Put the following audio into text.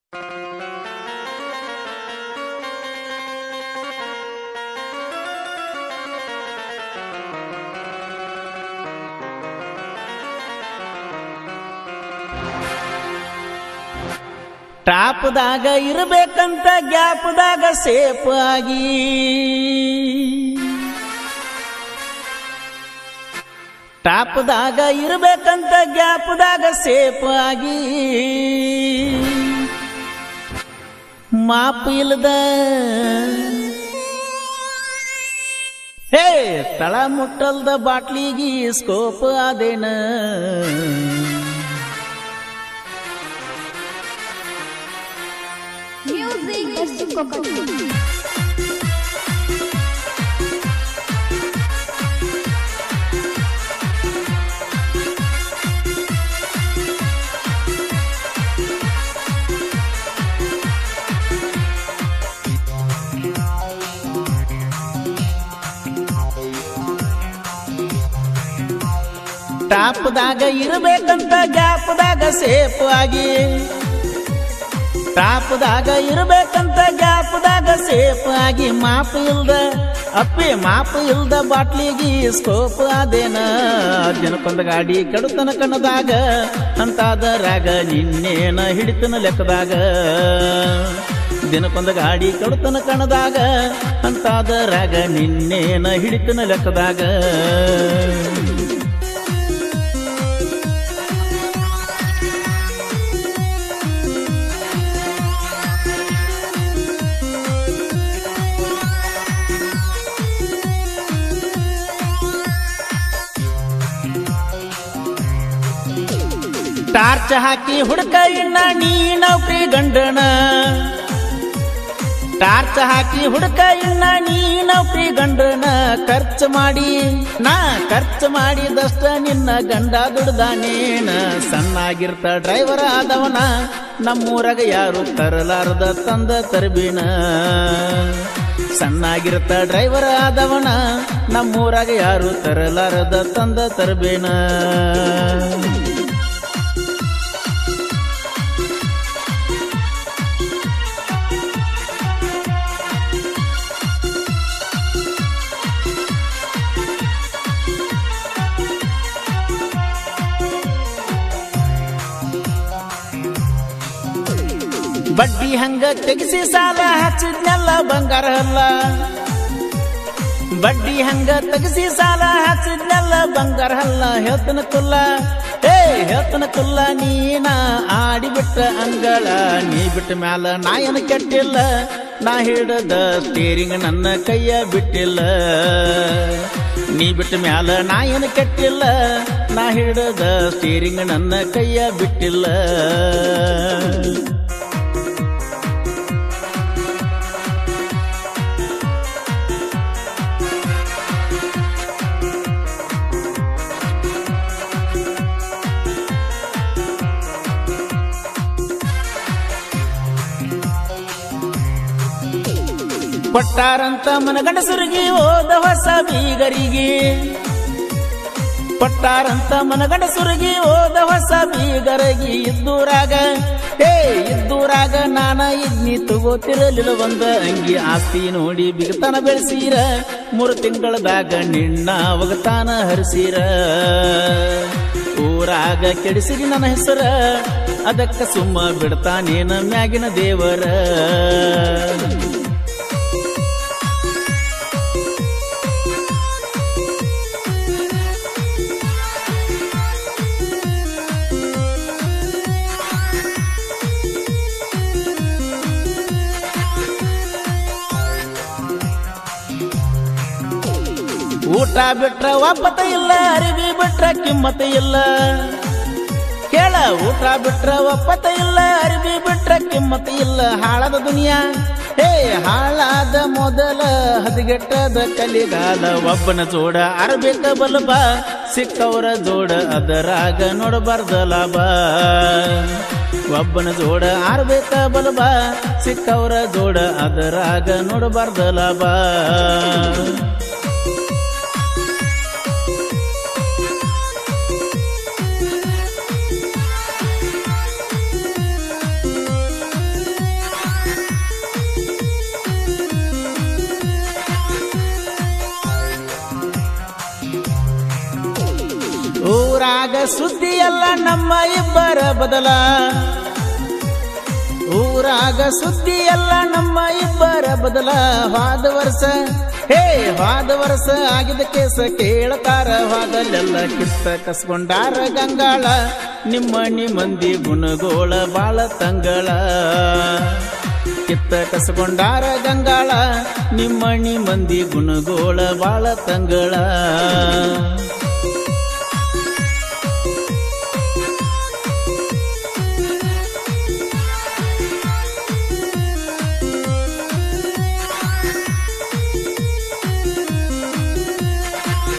ಟಾಪ್ದಾಗ ಇರಬೇಕಂತ ಗ್ಯಾಪ್ದಾಗ ಸೇಫ್ ಆಗಿ ಟಾಪ್ದಾಗ ಇರಬೇಕಂತ ಗ್ಯಾಪ್ದಾಗ ಸೇಫ್ ಆಗಿ ಮಾಪ್ ಇಲ್ಲದ ಹೇ ತಳ ಮುಟ್ಟಲ್ದ ಬಾಟ್ಲಿಗಿ ಸ್ಕೋಪ್ ಆದೇನ ಟಾಪ್ದಾಗ ಇರಬೇಕಂತ ಗ್ಯಾಪ್ದಾಗ ಸೇಫ್ ಆಗಿ ಟಾಪ್ದಾಗ ಇರಬೇಕಂತ ಗ್ಯಾಪ್ದಾಗ ಸೇಫ್ ಆಗಿ ಮಾಪ್ ಇಲ್ದ ಮಾಪ್ ಇಲ್ದ ಬಾಟ್ಲಿಗಿ ಸ್ಕೋಪ್ ಆದೇನ ದಿನಕ್ಕೊಂದು ಗಾಡಿ ಕೆಡುತನ ಕಣ್ಣದಾಗ ಅಂತಾದ ರಾಗ ನಿನ್ನೇನ ಹಿಡಿತನ ಲೆಕ್ಕದಾಗ ದಿನಕ್ಕೊಂದು ಗಾಡಿ ಕೆಡುತನ ಕಣ್ಣದಾಗ ಅಂತಾದ ರಾಗ ನಿನ್ನೇನ ಹಿಡಿತನ ಲೆಕ್ಕದಾಗ ಟಾರ್ಚ್ ಹಾಕಿ ಹುಡುಕ ಇನ್ನ ನೀ ನೌಕರಿ ಗಂಡನ ಟಾರ್ಚ್ ಹಾಕಿ ಹುಡುಕ ಇನ್ನ ನೀ ನೌಕರಿ ಗಂಡನ ಖರ್ಚು ಮಾಡಿದಷ್ಟ ನಿನ್ನ ಗಂಡ ದುಡ್ದಾನೇನ ಸಣ್ಣಾಗಿರ್ತ ಡ್ರೈವರ್ ಆದವನ ನಮ್ಮೂರಾಗ ಯಾರು ತರಲಾರದ ತಂದ ತರಬೇನ ಸಣ್ಣಾಗಿರ್ತ ಡ್ರೈವರ್ ಆದವನ ನಮ್ಮೂರಾಗ ಯಾರು ತರಲಾರದ ತಂದ ತರಬೇನ ಬಡ್ಡಿ ಹಂಗ ತೆಗಿಸಿ ಸಾಲ ಹಚ್ಚಿದ್ನೆಲ್ಲ ಬಂಗಾರ ಅಲ್ಲ ಬಡ್ಡಿ ಹಂಗ ತೆಗಿಸಿ ಸಾಲ ಹಚ್ಚಿದ್ನೆಲ್ಲ ಬಂಗಾರ ಅಲ್ಲ ಹೇಳ್ತನ ಕುಲ್ಲ ನೀನ ಆಡಿಬಿಟ್ಟ ಅಂಗಳ ನೀ ಬಿಟ್ಟ ಮ್ಯಾಲ ನಾಯನ ಕೆಟ್ಟಿಲ್ಲ ನಾ ಹಿಡದ ಸ್ಟೇರಿಂಗ್ ನನ್ನ ಕೈಯ ಬಿಟ್ಟಿಲ್ಲ ನೀ ಬಿಟ್ಟ ಮ್ಯಾಲ ನಾಯನ ಕೆಟ್ಟಿಲ್ಲ ನಾ ಹಿಡದ ಸ್ಟೇರಿಂಗ್ ನನ್ನ ಕೈಯ ಬಿಟ್ಟಿಲ್ಲ ಕೊಟ್ಟಾರಂತ ಮನಗಂಡಸರಿಗೆ ಹೋದ ಹೊಸ ಬೀಗರಿಗೆ ಕೊಟ್ಟಾರಂತ ಮನಗಂಡಸರಿಗೆ ಹೋದ ಹೊಸ ಬೀಗರಿಗೆ ಇದ್ದೂರಾಗ ನಾನ ಇದ್ನಿ ತಗೋತಿರಲಿಲ್ಲ ಒಂದ ಅಂಗಿ ಆಸ್ತಿ ನೋಡಿ ಬಿಗತನ ಬೆಳೆಸೀರ 3 ತಿಂಗಳದಾಗ ನಿನ್ನ ಒಗತಾನ ಹರಿಸೀರ ಊರಾಗ ಕೆಡಿಸಿರಿ ನನ್ನ ಹೆಸರ ಅದಕ್ಕ ಸುಮ್ಮ ಬಿಡ್ತಾನೇನ ಮ್ಯಾಗಿನ ದೇವರ ಊಟ ಬಿಟ್ರ ಒಪ್ಪತ ಇಲ್ಲ ಅರಿವಿ ಬಿಟ್ರ ಕಿಮ್ಮತ ಇಲ್ಲ ಕೇಳ ಊಟ ಬಿಟ್ರ ಒಪ್ಪತ ಇಲ್ಲ ಅರಿವಿ ಬಿಟ್ರ ಕಿಮ್ಮತ ಇಲ್ಲ ಹಾಳದ ದುನಿಯಾ ಹಾಳಾದ ಮೊದಲ ಹದಗೆಟ್ಟದ ಕಲಿಗಾಲ ಒಬ್ಬನ ಜೋಡ ಅರಬೇಕ ಬಲಬ ಸಿಕ್ಕವರ ಜೋಡ ಅದರಾಗ ನೋಡಬಾರ್ದ ಲಾಭ ಒಬ್ಬನ ಜೋಡ ಆರ್ಬೇಕ ಬಲಬ ಸಿಕ್ಕವರ ಜೋಡ ಅದರಾಗ ನೋಡಬಾರ್ದ ಲಾಭ ಊರಾಗ ಸುದ್ದಿ ಎಲ್ಲ ನಮ್ಮ ಇಬ್ಬರ ಬದಲ ಊರಾಗ ಸುದ್ದಿ ಎಲ್ಲ ನಮ್ಮ ಇಬ್ಬರ ಬದಲ ಹೋದ ವರ್ಷ ಆಗಿದ ಕೇಸ ಕೇಳತಾರ ಹೋದಲ್ಲೆಲ್ಲ ಕಿತ್ತ ಕಸ್ಕೊಂಡಾರ ಗಂಗಾಳ ನಿಮ್ಮನಿ ಮಂದಿ ಗುಣಗೋಳ ಬಾಳ ತಂಗಳ ಕಿತ್ತ ಕಸ್ಕೊಂಡಾರ ಗಂಗಾಳ ನಿಮ್ಮನಿ ಮಂದಿ ಗುಣಗೋಳ ಬಾಳ ತಂಗಳ